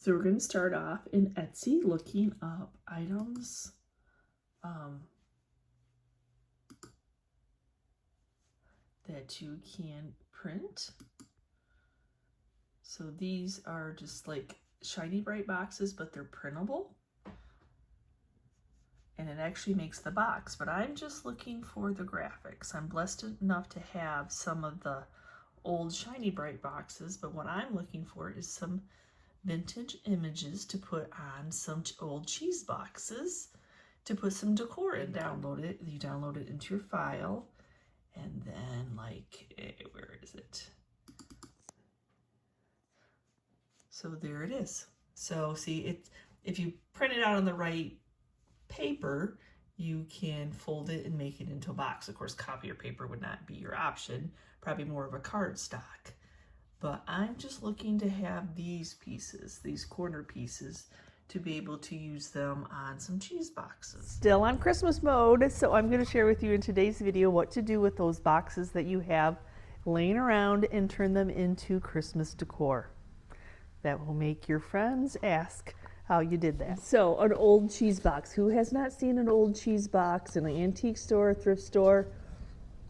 So we're going to start off in Etsy looking up items that you can print. So these are just like shiny bright boxes, but they're printable. And it actually makes the box, but I'm just looking for the graphics. I'm blessed enough to have some of the old shiny bright boxes, but what I'm looking for is some vintage images to put on some old cheese boxes to put some decor in. Download it. You download it into your file, and then where is it? So there it is. So see, if you print it out on the right paper, you can fold it and make it into a box. Of course, copier paper would not be your option, probably more of a cardstock. But I'm just looking to have these pieces, these corner pieces, to be able to use them on some cheese boxes. Still on Christmas mode, so I'm going to share with you in today's video what to do with those boxes that you have laying around and turn them into Christmas decor. That will make your friends ask how you did that. So, an old cheese box. Who has not seen an old cheese box in an antique store, thrift store,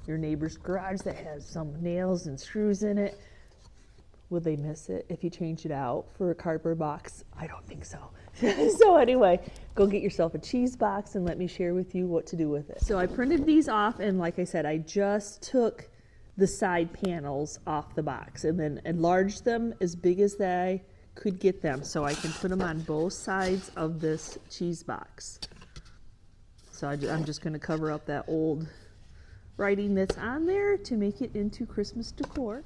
your neighbor's garage that has some nails and screws in it? Will they miss it if you change it out for a cardboard box? I don't think so. So anyway, go get yourself a cheese box and let me share with you what to do with it. So I printed these off, and like I said, I just took the side panels off the box and then enlarged them as big as I could get them so I can put them on both sides of this cheese box. So I'm just going to cover up that old writing that's on there to make it into Christmas decor.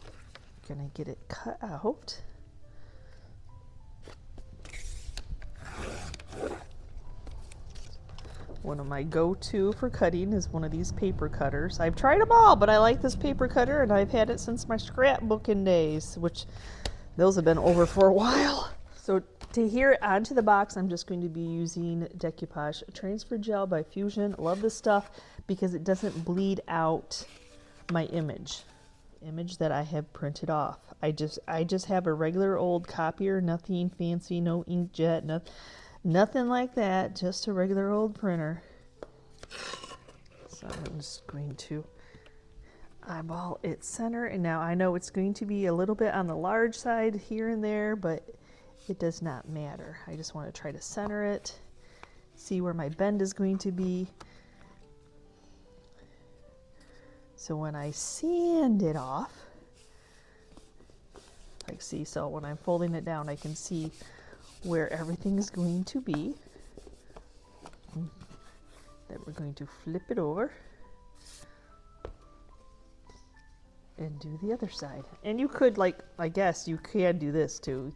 Gonna get it cut out. One of my go-to for cutting is one of these paper cutters. I've tried them all, but I like this paper cutter, and I've had it since my scrapbooking days, which those have been over for a while. So to adhere it onto the box, I'm just going to be using Decoupage Transfer Gel by Fusion. Love this stuff because it doesn't bleed out my image that I have printed off. I just have a regular old copier, nothing fancy, no inkjet, nothing like that, just a regular old printer. So I'm just going to eyeball its center, and now I know it's going to be a little bit on the large side here and there, but it does not matter. I just want to try to center it, see where my bend is going to be. So when I sand it off, so when I'm folding it down, I can see where everything is going to be. Then we're going to flip it over and do the other side. And you could, I guess you can do this too.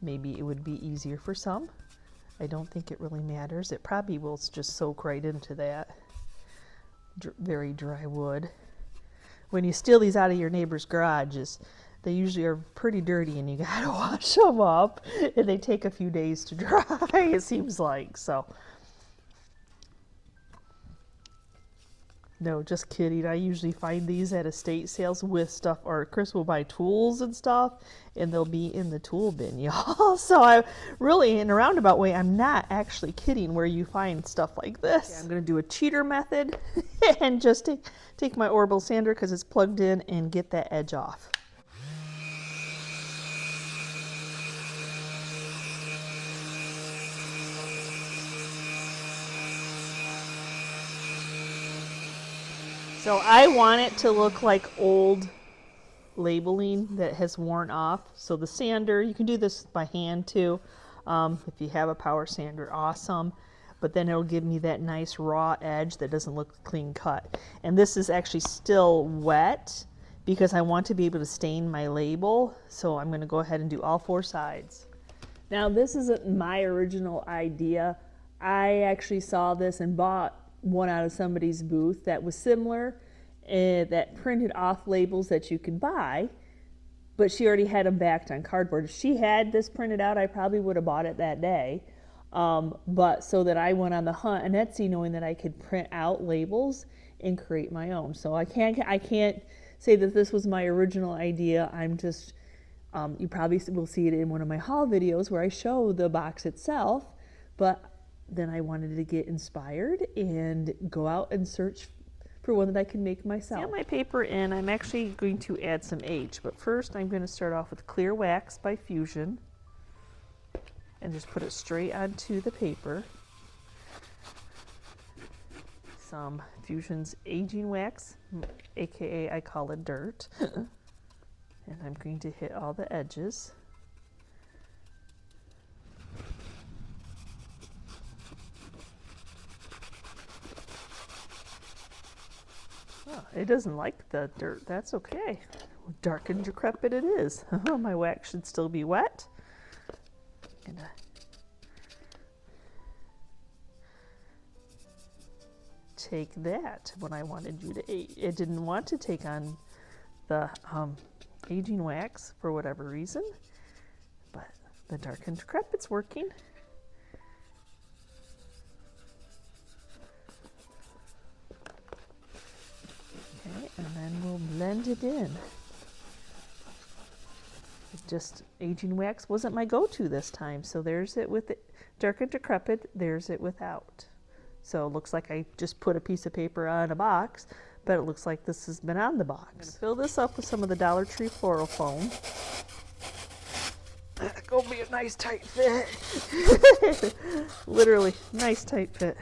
Maybe it would be easier for some. I don't think it really matters. It probably will just soak right into that very dry wood. When you steal these out of your neighbor's garages, they usually are pretty dirty and you gotta wash them up, and they take a few days to dry, it seems like. So no, just kidding. I usually find these at estate sales with stuff, or Chris will buy tools and stuff, and they'll be in the tool bin, y'all. So I really, in a roundabout way, I'm not actually kidding where you find stuff like this. Okay, I'm going to do a cheater method and just take my orbital sander because it's plugged in and get that edge off. So I want it to look like old labeling that has worn off. So the sander, you can do this by hand too. If you have a power sander, awesome. But then it'll give me that nice raw edge that doesn't look clean cut. And this is actually still wet because I want to be able to stain my label. So I'm going to go ahead and do all four sides. Now this isn't my original idea. I actually saw this and bought one out of somebody's booth that was similar, that printed off labels that you could buy, but she already had them backed on cardboard. If she had this printed out, I probably would have bought it that day. But so that I went on the hunt on Etsy knowing that I could print out labels and create my own. So I can't say that this was my original idea. I'm just You probably will see it in one of my haul videos where I show the box itself, but then I wanted to get inspired and go out and search for one that I can make myself. Seal my paper in. I'm actually going to add some H, but first I'm going to start off with Clear Wax by Fusion and just put it straight onto the paper. Some Fusion's aging wax, aka I call it dirt. And I'm going to hit all the edges. Oh, it doesn't like the dirt. That's okay. Dark and decrepit it is. My wax should still be wet. And, take that when I wanted you to it didn't want to take on the aging wax for whatever reason, but the dark and decrepit's working. Okay, and then we'll blend it in. Just aging wax wasn't my go-to this time, so there's it with it dark and decrepit, there's it without. So it looks like I just put a piece of paper on a box, but it looks like this has been on the box. I'm going to fill this up with some of the Dollar Tree floral foam. That's going to be a nice tight fit. Literally, nice tight fit.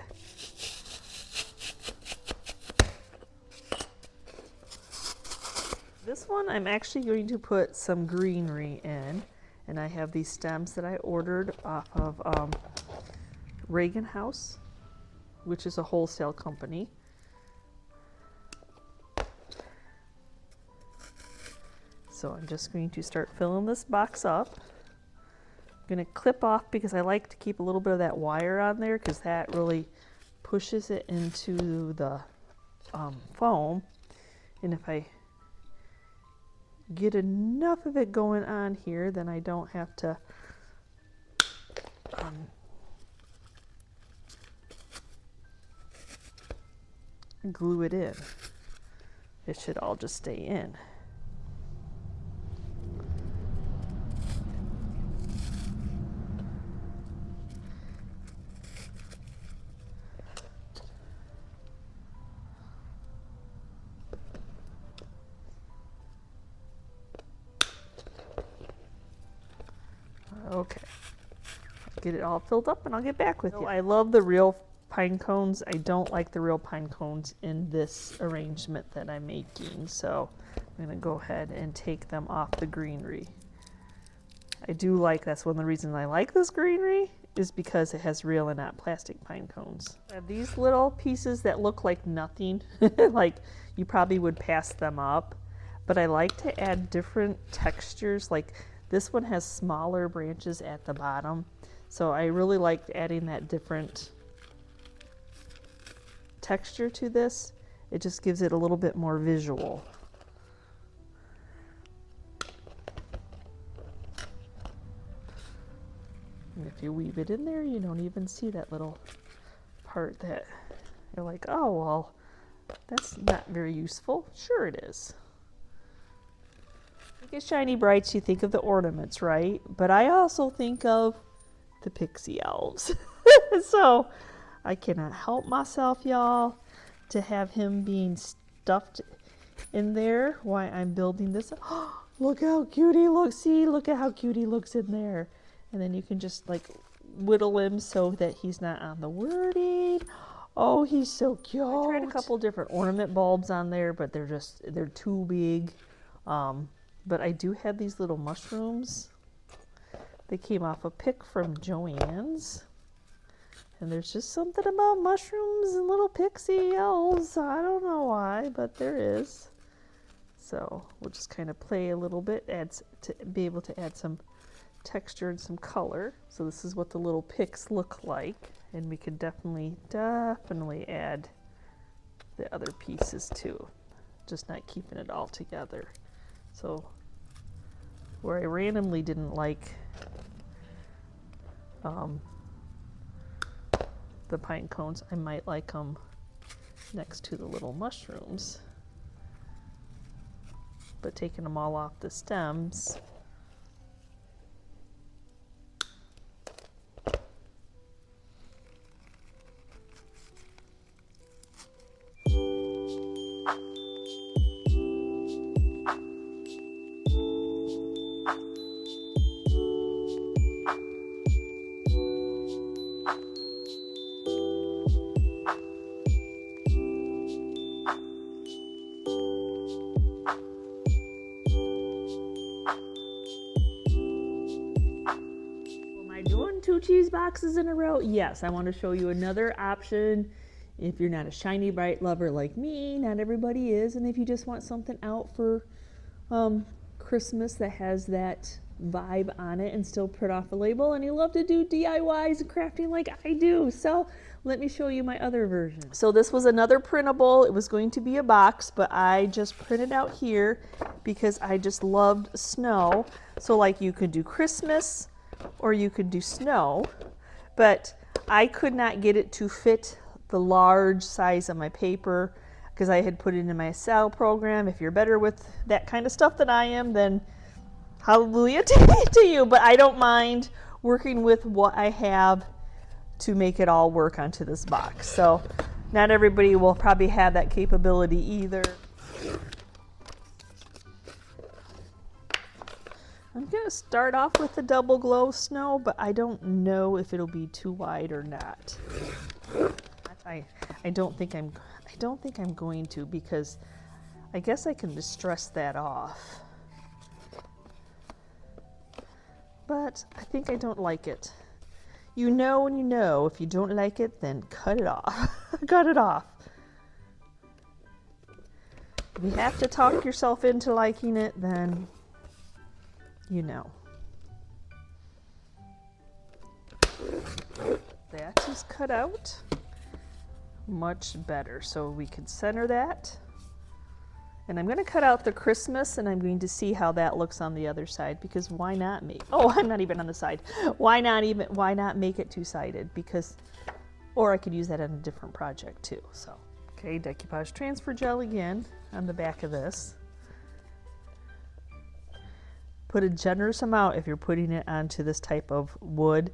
This one I'm actually going to put some greenery in, and I have these stems that I ordered off of Reagan House, which is a wholesale company. So I'm just going to start filling this box up. I'm going to clip off because I like to keep a little bit of that wire on there because that really pushes it into the foam. And if I get enough of it going on here, then I don't have to glue it in. It should all just stay in. Okay, get it all filled up and I'll get back with you. I love the real pine cones. I don't like the real pine cones in this arrangement that I'm making, so I'm going to go ahead and take them off the greenery. I do like, that's one of the reasons I like this greenery, is because it has real and not plastic pine cones. I have these little pieces that look like nothing, like you probably would pass them up, but I like to add different textures. Like this one has smaller branches at the bottom, so I really like adding that different texture to this. It just gives it a little bit more visual. And if you weave it in there, you don't even see that little part that you're like, oh, well, that's not very useful. Sure it is. You get shiny brights, you think of the ornaments, right? But I also think of the pixie elves. So I cannot help myself, y'all, to have him being stuffed in there while I'm building this. Oh, look how cute he looks. See, look at how cute he looks in there. And then you can just like whittle him so that he's not on the wording. Oh, he's so cute. I tried a couple different ornament bulbs on there, but they're too big. But I do have these little mushrooms. They came off a pick from Joann's. And there's just something about mushrooms and little pixie elves. I don't know why, but there is. So we'll just kind of play a little bit, to be able to add some texture and some color. So this is what the little picks look like. And we could definitely add the other pieces too. Just not keeping it all together. So where I randomly didn't like the pine cones, I might like them next to the little mushrooms. But taking them all off the stems, I doing 2 cheese boxes in a row? Yes, I want to show you another option. If you're not a shiny bright lover like me, not everybody is, and if you just want something out for Christmas that has that vibe on it and still print off a label, and you love to do DIYs and crafting like I do, so let me show you my other version. So this was another printable. It was going to be a box, but I just printed out here because I just loved snow. So like you could do Christmas or you could do snow, but I could not get it to fit the large size of my paper because I had put it in my SoCal program. If you're better with that kind of stuff than I am, then hallelujah to you, but I don't mind working with what I have to make it all work onto this box. So not everybody will probably have that capability either. I'm gonna start off with the double glow snow, but I don't know if it'll be too wide or not. I don't think I'm going to, because I guess I can distress that off. But I think I don't like it. You know when you know. If you don't like it, then cut it off. Cut it off. If you have to talk yourself into liking it, then you know. That is cut out. Much better. So we can center that. And I'm going to cut out the Christmas, and I'm going to see how that looks on the other side, because why not make, oh, I'm not even on the side. Why not make it two-sided? Because, or I could use that on a different project too. So, okay, decoupage transfer gel again on the back of this. Put a generous amount if you're putting it onto this type of wood,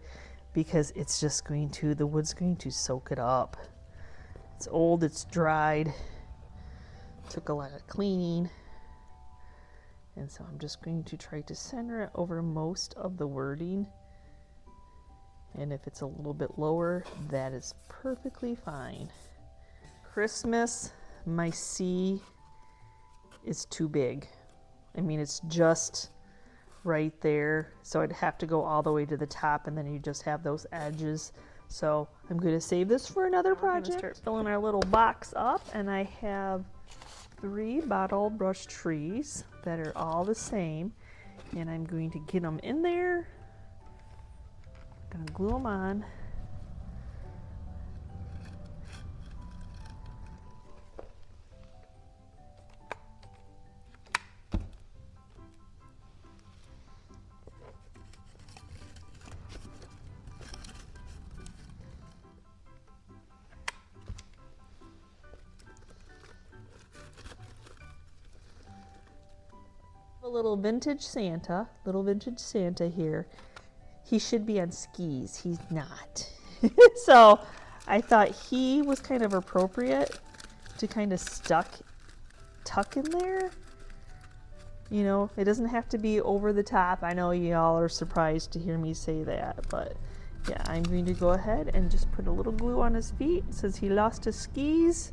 because it's just going to, the wood's going to soak it up. It's old, it's dried. Took a lot of cleaning, and so I'm just going to try to center it over most of the wording, and if it's a little bit lower, that is perfectly fine. Christmas, my C is too big. I mean, it's just right there, so I'd have to go all the way to the top, and then you just have those edges. So I'm going to save this for another project. I'm going to start filling our little box up, and I have 3 bottle brush trees that are all the same, and I'm going to get them in there. I'm going to glue them on. Little vintage Santa here. He should be on skis. He's not. So I thought he was kind of appropriate to kind of tuck in there. You know, it doesn't have to be over the top. I know y'all are surprised to hear me say that, but yeah, I'm going to go ahead and just put a little glue on his feet since he lost his skis.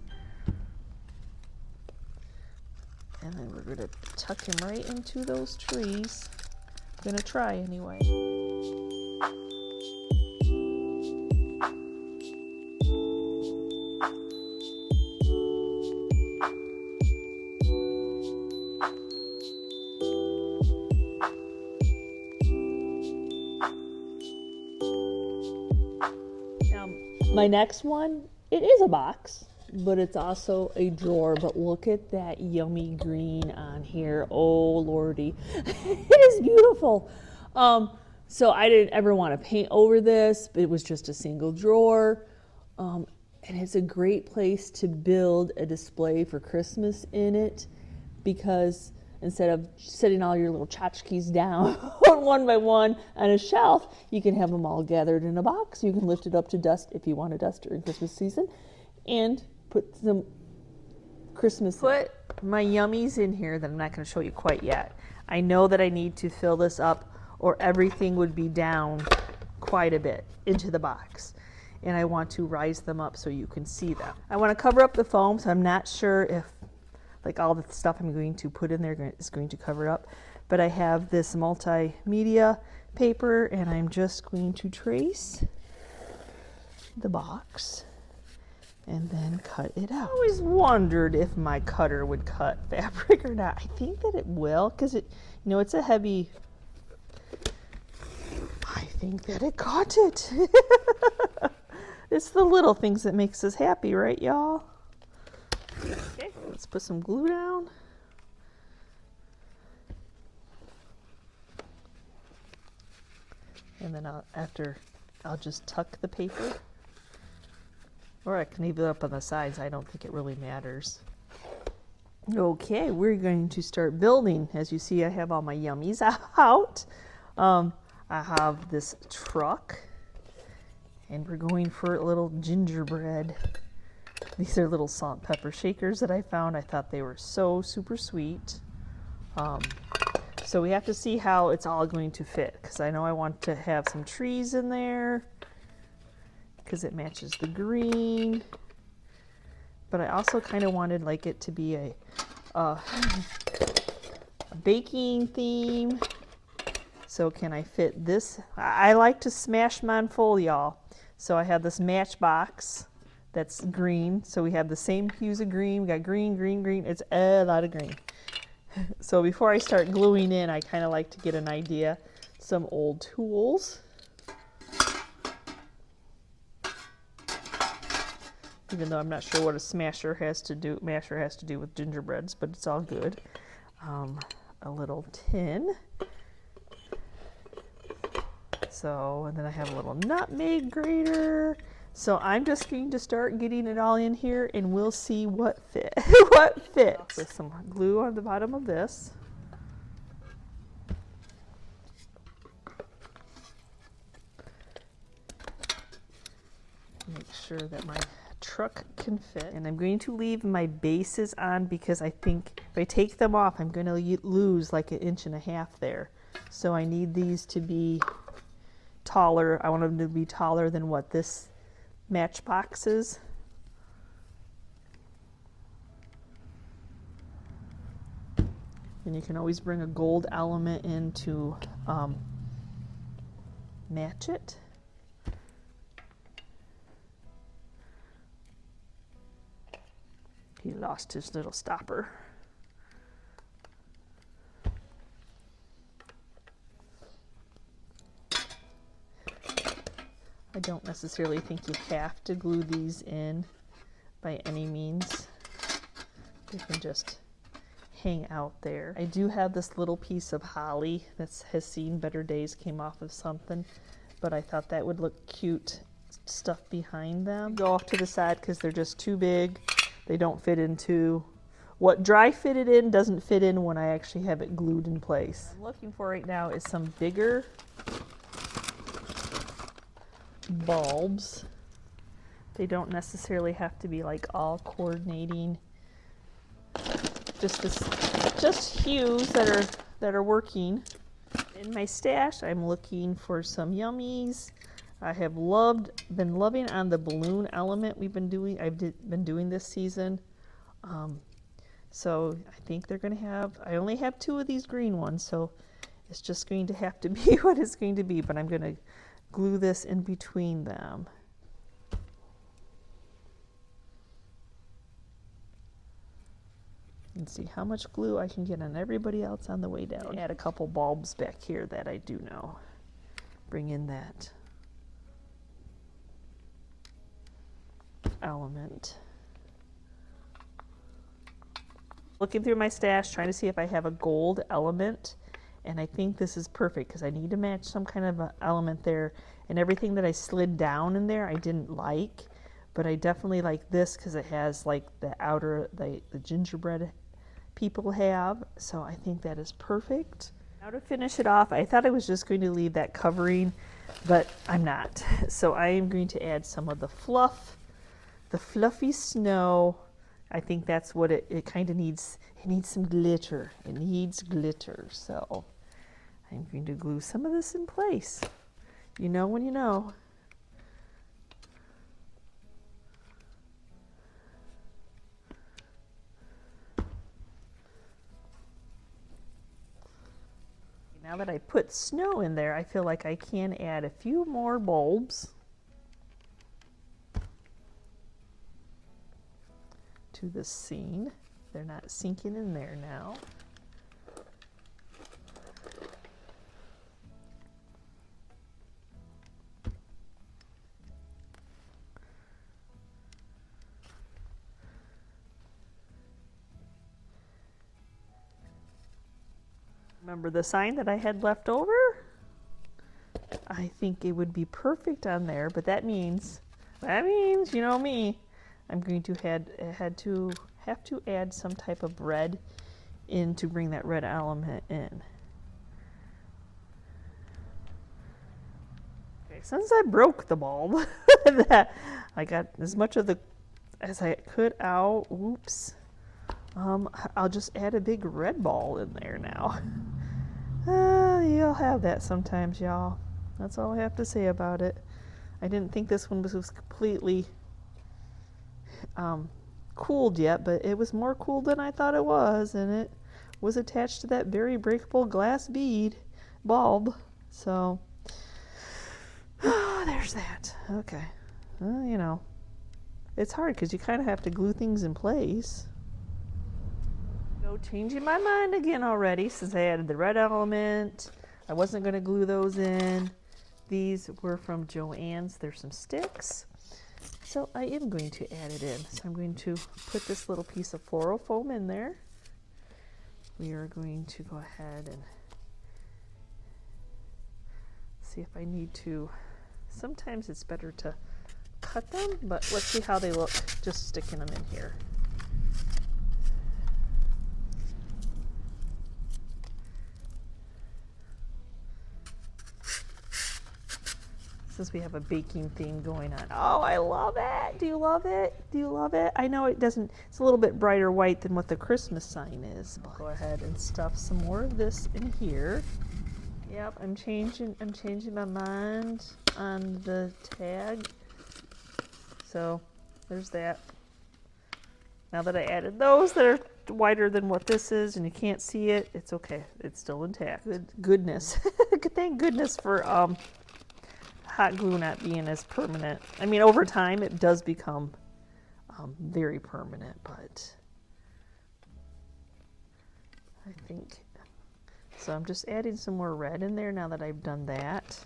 And then we're going to tuck him right into those trees. I'm going to try anyway. Now, my next one, it is a box, but it's also a drawer. But look at that yummy green on here. Oh lordy. It is beautiful. So I didn't ever want to paint over this, but it was just a single drawer. And it's a great place to build a display for Christmas in it, because instead of setting all your little tchotchkes down one by one on a shelf, you can have them all gathered in a box. You can lift it up to dust if you want to dust during Christmas season, and put some Christmas. Put my yummies in here that I'm not going to show you quite yet. I know that I need to fill this up, or everything would be down quite a bit into the box. And I want to rise them up so you can see them. I want to cover up the foam, so I'm not sure if like all the stuff I'm going to put in there is going to cover up. But I have this multimedia paper, and I'm just going to trace the box and then cut it out. I always wondered if my cutter would cut fabric or not. I think that it will, because it, you know, it's a heavy. I think that it caught it. It's the little things that makes us happy, right, y'all? Okay, let's put some glue down. And then I'll just tuck the paper. Or I can leave it up on the sides. I don't think it really matters. Okay, we're going to start building. As you see, I have all my yummies out. I have this truck, and we're going for a little gingerbread. These are little salt and pepper shakers that I found. I thought they were so super sweet. So we have to see how it's all going to fit, because I know I want to have some trees in there because it matches the green. But I also kind of wanted like it to be a baking theme. So can I fit this? I like to smash mine full, y'all. So I have this matchbox that's green. So we have the same hues of green. We got green, green, green. It's a lot of green. So before I start gluing in, I kind of like to get an idea. Some old tools. Even though I'm not sure what a masher has to do with gingerbreads, but it's all good. A little tin. So, and then I have a little nutmeg grater. So I'm just going to start getting it all in here, and we'll see what fits. With some glue on the bottom of this. Make sure that my truck can fit. And I'm going to leave my bases on because I think if I take them off, I'm going to lose like 1.5 inches there. So I need these to be taller. I want them to be taller than what this matchbox is. And you can always bring a gold element in to match it. He lost his little stopper. I don't necessarily think you have to glue these in by any means. They can just hang out there. I do have this little piece of holly that has seen better days, came off of something, but I thought that would look cute stuff behind them. Go off to the side because they're just too big. They don't fit into what dry fitted in doesn't fit in when I actually have it glued in place. What I'm looking for right now is some bigger bulbs. They don't necessarily have to be like all coordinating. Just hues that are working. In my stash, I'm looking for some yummies. I have been loving on the balloon element I've been doing this season. So I think they're going to have, I only have 2 of these green ones, so it's just going to have to be what it's going to be, but I'm going to glue this in between them. And see how much glue I can get on everybody else on the way down. Add a couple bulbs back here that I do know. Bring in that element. Looking through my stash, trying to see if I have a gold element, and I think this is perfect because I need to match some kind of an element there. And everything that I slid down in there I didn't like, but I definitely like this because it has like the outer, the gingerbread people have, so I think that is perfect. Now to finish it off, I thought I was just going to leave that covering, but I'm not. So I am going to add some of the fluff, the fluffy snow. I think that's what it kind of needs. It needs some glitter. It needs glitter. So I'm going to glue some of this in place. You know when you know. Now that I put snow in there, I feel like I can add a few more bulbs to this scene. They're not sinking in there now. Remember the sign that I had left over? I think it would be perfect on there, but that means, you know me, I'm going to have to add some type of red in to bring that red element in. Okay, since I broke the bulb, that I got as much of the as I could out. Oops. I'll just add a big red ball in there now. You'll have that sometimes, y'all. That's all I have to say about it. I didn't think this one was completely cooled yet, but it was more cooled than I thought it was, and it was attached to that very breakable glass bead bulb. So, there's that. Okay. You know, it's hard because you kind of have to glue things in place. Changing my mind again already since I added the red element. I wasn't going to glue those in. These were from Joann's. There's some sticks. So I am going to add it in. So I'm going to put this little piece of floral foam in there. We are going to go ahead and see if I need to. Sometimes it's better to cut them, but let's see how they look just sticking them in here. Since we have a baking theme going on. Oh, I love it. Do you love it? Do you love it? I know it doesn't, it's a little bit brighter white than what the Christmas sign is. But go ahead and stuff some more of this in here. Yep, I'm changing my mind on the tag. So there's that. Now that I added those that are wider than what this is and you can't see it, it's okay. It's still intact. Good goodness. Thank goodness for hot glue not being as permanent. I mean, over time it does become very permanent, but I think so. I'm just adding some more red in there now that I've done that.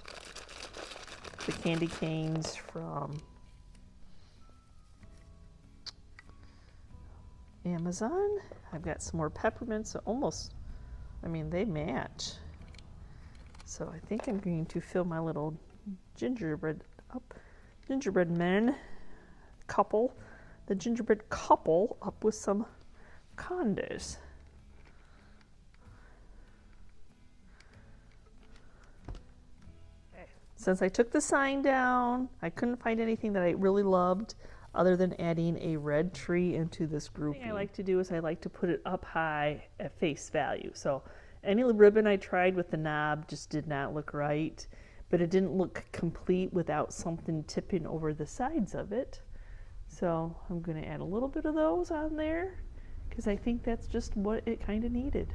The candy canes from Amazon. I've got some more peppermints, almost, I mean, they match. So I think I'm going to fill my little gingerbread men couple, the gingerbread couple up with some condos. Okay. Since I took the sign down, I couldn't find anything that I really loved other than adding a red tree into this group. The thing I like to do is I like to put it up high at face value. So any ribbon I tried with the knob just did not look right. But it didn't look complete without something tipping over the sides of it. So I'm going to add a little bit of those on there because I think that's just what it kind of needed.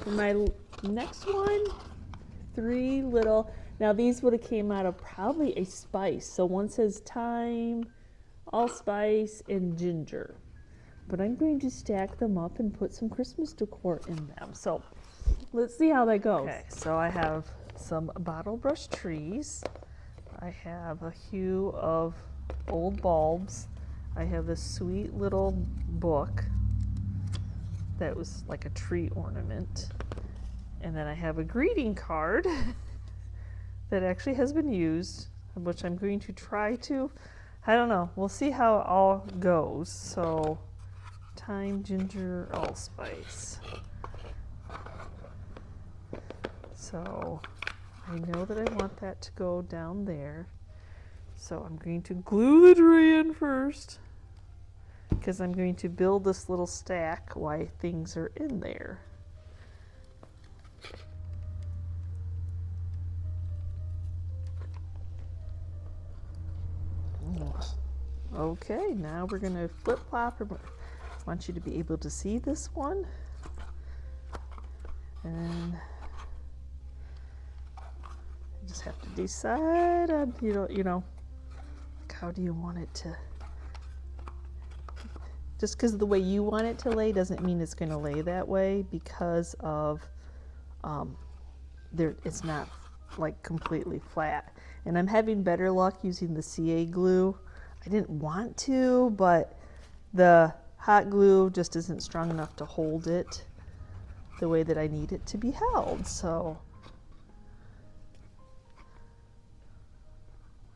For my next one, 3 little, now these would have came out of probably a spice. So one says thyme, allspice, and ginger. But I'm going to stack them up and put some Christmas decor in them. So let's see how that goes. Okay, so I have some bottle brush trees. I have a hue of old bulbs. I have a sweet little book that was like a tree ornament. And then I have a greeting card that actually has been used, which I'm going to try to I don't know. We'll see how it all goes. So, thyme, ginger, allspice. So, I know that I want that to go down there. So I'm going to glue the tray in first, because I'm going to build this little stack while things are in there. Okay, now we're going to flip-flop. I want you to be able to see this one. And you just have to decide on, you know, how do you want it to, just because of the way you want it to lay doesn't mean it's going to lay that way, because of it's not like completely flat. And I'm having better luck using the CA glue. I didn't want to, but the hot glue just isn't strong enough to hold it the way that I need it to be held. So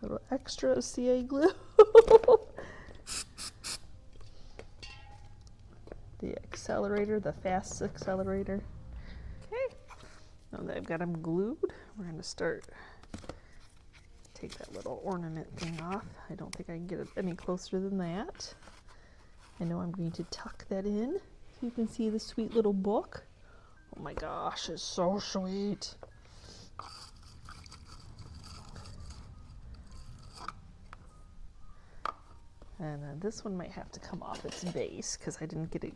a little extra CA glue. The accelerator, the fast accelerator. Okay, now that I've got them glued, we're going to start, take that little ornament thing off. I don't think I can get it any closer than that. I know I'm going to tuck that in so you can see the sweet little book. Oh my gosh, it's so sweet. And then this one might have to come off its base because I didn't get it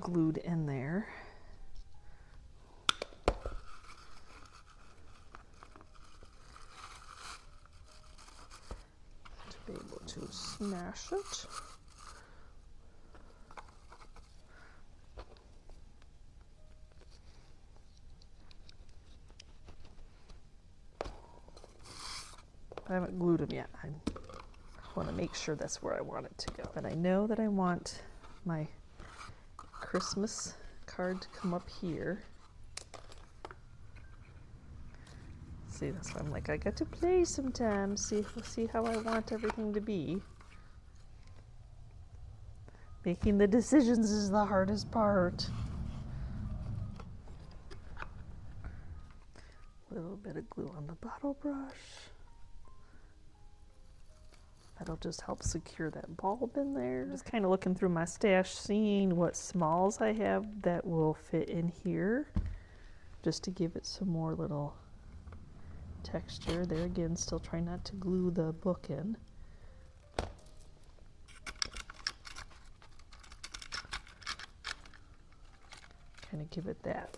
glued in there. To be able to smash it. I haven't glued them yet. I want to make sure that's where I want it to go. But I know that I want my Christmas card to come up here. See, that's why I'm like, I got to play sometimes. See how I want everything to be. Making the decisions is the hardest part. A little bit of glue on the bottle brush. That'll just help secure that bulb in there. Just kind of looking through my stash, seeing what smalls I have that will fit in here, just to give it some more little texture. There again, still trying not to glue the book in. Kind of give it that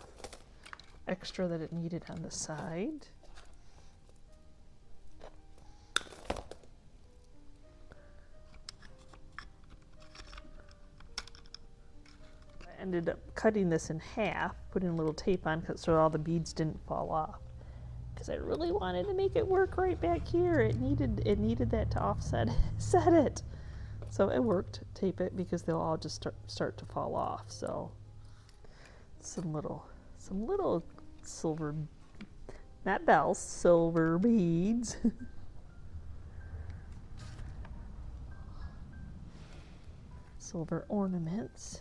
extra that it needed on the side. Ended up cutting this in half, putting a little tape on so all the beads didn't fall off, because I really wanted to make it work right back here. It needed that to offset set it. So it worked. Tape it, because they'll all just start to fall off. So some little silver, not bells, silver beads. Silver ornaments.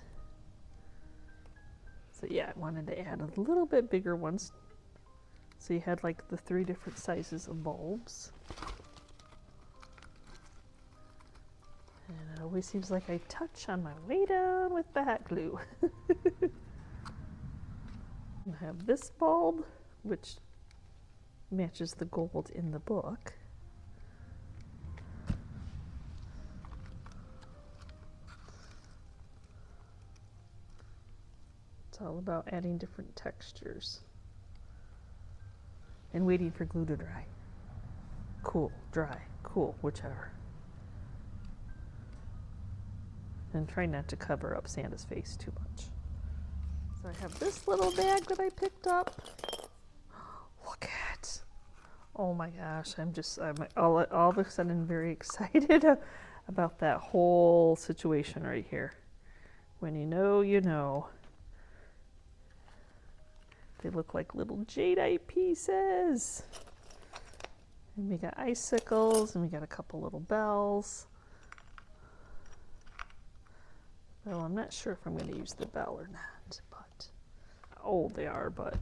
So yeah, I wanted to add a little bit bigger ones. So you had like the 3 different sizes of bulbs. And it always seems like I touch on my way down with the hot glue. I have this bulb, which matches the gold in the book. It's all about adding different textures and waiting for glue to dry. Cool, dry, cool, whichever. And try not to cover up Santa's face too much. So I have this little bag that I picked up. Look at, oh my gosh, I'm all of a sudden very excited about that whole situation right here. When you know, you know. They look like little jadeite pieces. And we got icicles, and we got a couple little bells. Well, I'm not sure if I'm going to use the bell or not, but how old they are, but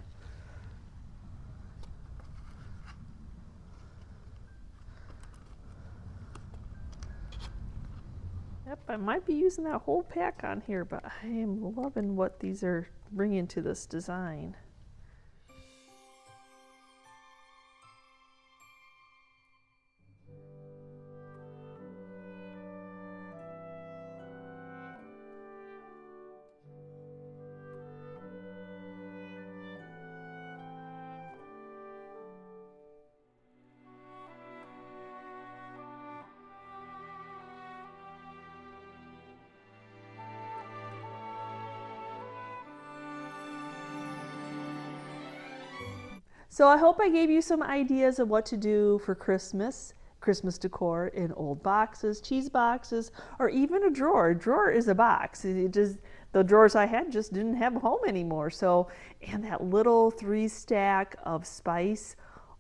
yep, I might be using that whole pack on here, but I am loving what these are bringing to this design. So I hope I gave you some ideas of what to do for Christmas decor in old boxes, cheese boxes, or even a drawer. A drawer is a box. It just, the drawers I had just didn't have a home anymore. So, and that little 3-stack of spice,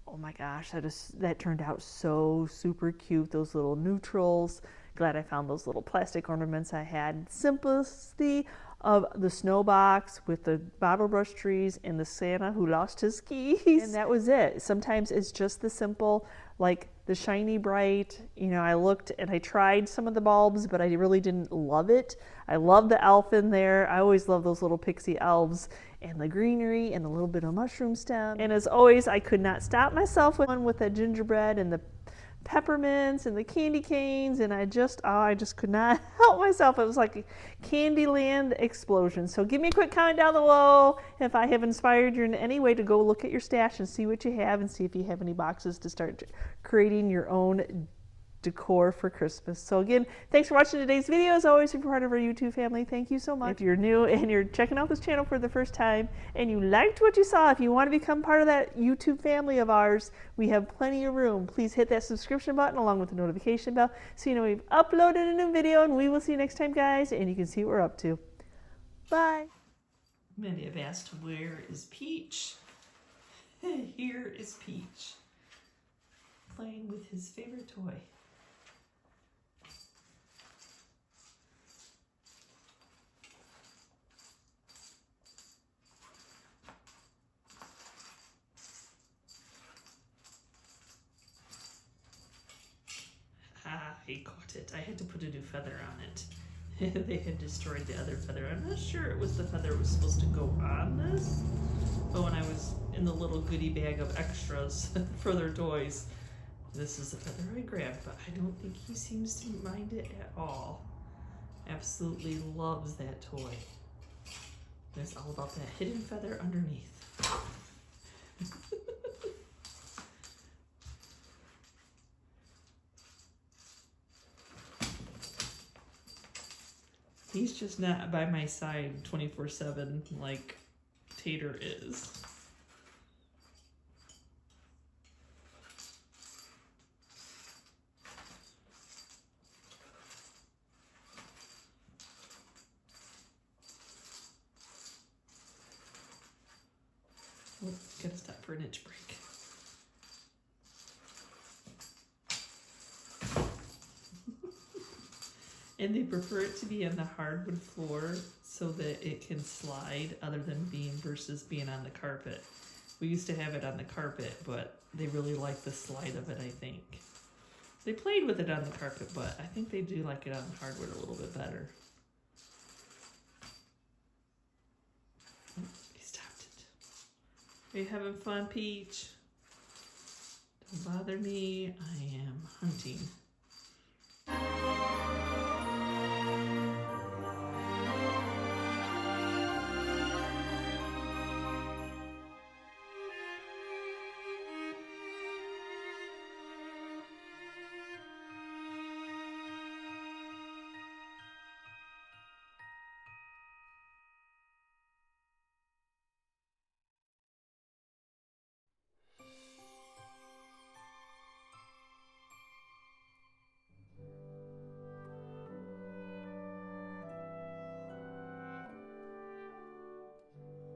oh my gosh, that turned out so super cute. Those little neutrals. Glad I found those little plastic ornaments I had. Simplicity of the snow box with the bottle brush trees and the Santa who lost his skis. And that was it. Sometimes it's just the simple, like the shiny bright. You know, I looked and I tried some of the bulbs, but I really didn't love it. I love the elf in there. I always love those little pixie elves, and the greenery and a little bit of mushroom stem. And as always, I could not stop myself with that gingerbread and the peppermints and the candy canes, and I just could not help myself. It was like a Candyland explosion. So give me a quick comment down below if I have inspired you in any way to go look at your stash and see what you have, and see if you have any boxes to start creating your own decor for Christmas. So again, thanks for watching today's video. As always, if you're part of our YouTube family, thank you so much. If you're new and you're checking out this channel for the first time and you liked what you saw, if you want to become part of that YouTube family of ours, we have plenty of room. Please hit that subscription button along with the notification bell so you know we've uploaded a new video, and we will see you next time, guys, and you can see what we're up to. Bye. Many have asked, where is Peach? Here is Peach, playing with his favorite toy. Ah, he caught it. I had to put a new feather on it. They had destroyed the other feather. I'm not sure it was the feather that was supposed to go on this, but when I was in the little goodie bag of extras for their toys, this is the feather I grabbed, but I don't think he seems to mind it at all. Absolutely loves that toy. It's all about that hidden feather underneath. He's just not by my side 24/7 like Tater is. Oh, gotta stop for an itch break. And they prefer it to be on the hardwood floor so that it can slide other than being on the carpet. We used to have it on the carpet, but they really like the slide of it, I think. They played with it on the carpet, but I think they do like it on hardwood a little bit better. Oh, he stopped it. Are you having fun, Peach? Don't bother me. I am hunting.